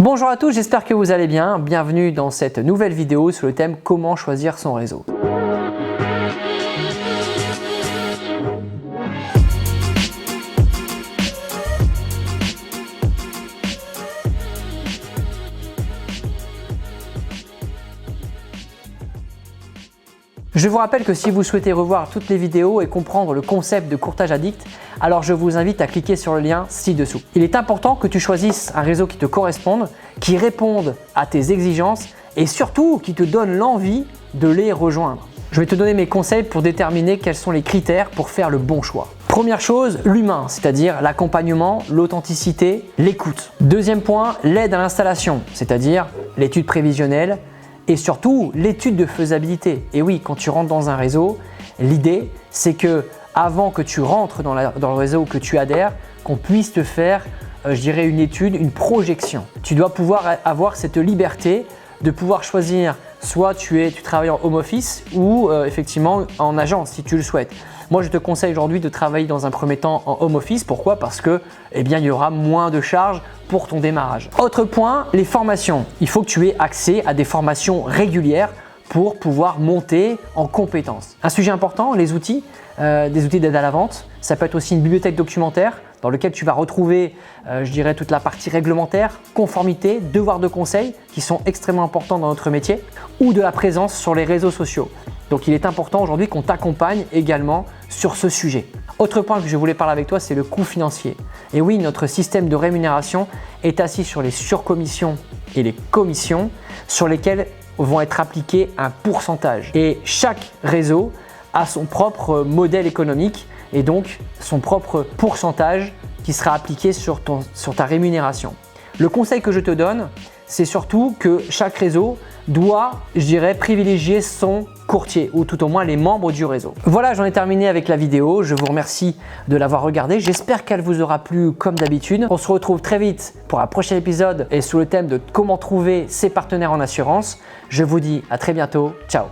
Bonjour à tous, j'espère que vous allez bien. Bienvenue dans cette nouvelle vidéo sur le thème comment choisir son réseau. Je vous rappelle que si vous souhaitez revoir toutes les vidéos et comprendre le concept de courtage addict, alors je vous invite à cliquer sur le lien ci-dessous. Il est important que tu choisisses un réseau qui te corresponde, qui réponde à tes exigences et surtout qui te donne l'envie de les rejoindre. Je vais te donner mes conseils pour déterminer quels sont les critères pour faire le bon choix. Première chose, l'humain, c'est-à-dire l'accompagnement, l'authenticité, l'écoute. Deuxième point, l'aide à l'installation, c'est-à-dire l'étude prévisionnelle, et surtout l'étude de faisabilité. Et oui, quand tu rentres dans un réseau, l'idée c'est que avant que tu rentres dans le réseau, que tu adhères, qu'on puisse te faire, je dirais, une étude, une projection. Tu dois pouvoir avoir cette liberté de pouvoir choisir soit tu travailles en home office ou effectivement en agence si tu le souhaites. Moi, je te conseille aujourd'hui de travailler dans un premier temps en home office. Pourquoi? Parce que il y aura moins de charges pour ton démarrage. Autre point, les formations. Il faut que tu aies accès à des formations régulières pour pouvoir monter en compétences. Un sujet important, les outils, des outils d'aide à la vente. Ça peut être aussi une bibliothèque documentaire dans laquelle tu vas retrouver, je dirais, toute la partie réglementaire, conformité, devoirs de conseil qui sont extrêmement importants dans notre métier ou de la présence sur les réseaux sociaux. Donc il est important aujourd'hui qu'on t'accompagne également sur ce sujet. Autre point que je voulais parler avec toi, c'est le coût financier. Et oui, notre système de rémunération est assis sur les surcommissions et les commissions sur lesquelles vont être appliqués un pourcentage. Et chaque réseau a son propre modèle économique et donc son propre pourcentage qui sera appliqué sur ta rémunération. Le conseil que je te donne, c'est surtout que chaque réseau doit, je dirais, privilégier son courtier ou tout au moins les membres du réseau. Voilà, j'en ai terminé avec la vidéo. Je vous remercie de l'avoir regardée. J'espère qu'elle vous aura plu comme d'habitude. On se retrouve très vite pour un prochain épisode et sous le thème de comment trouver ses partenaires en assurance. Je vous dis à très bientôt. Ciao!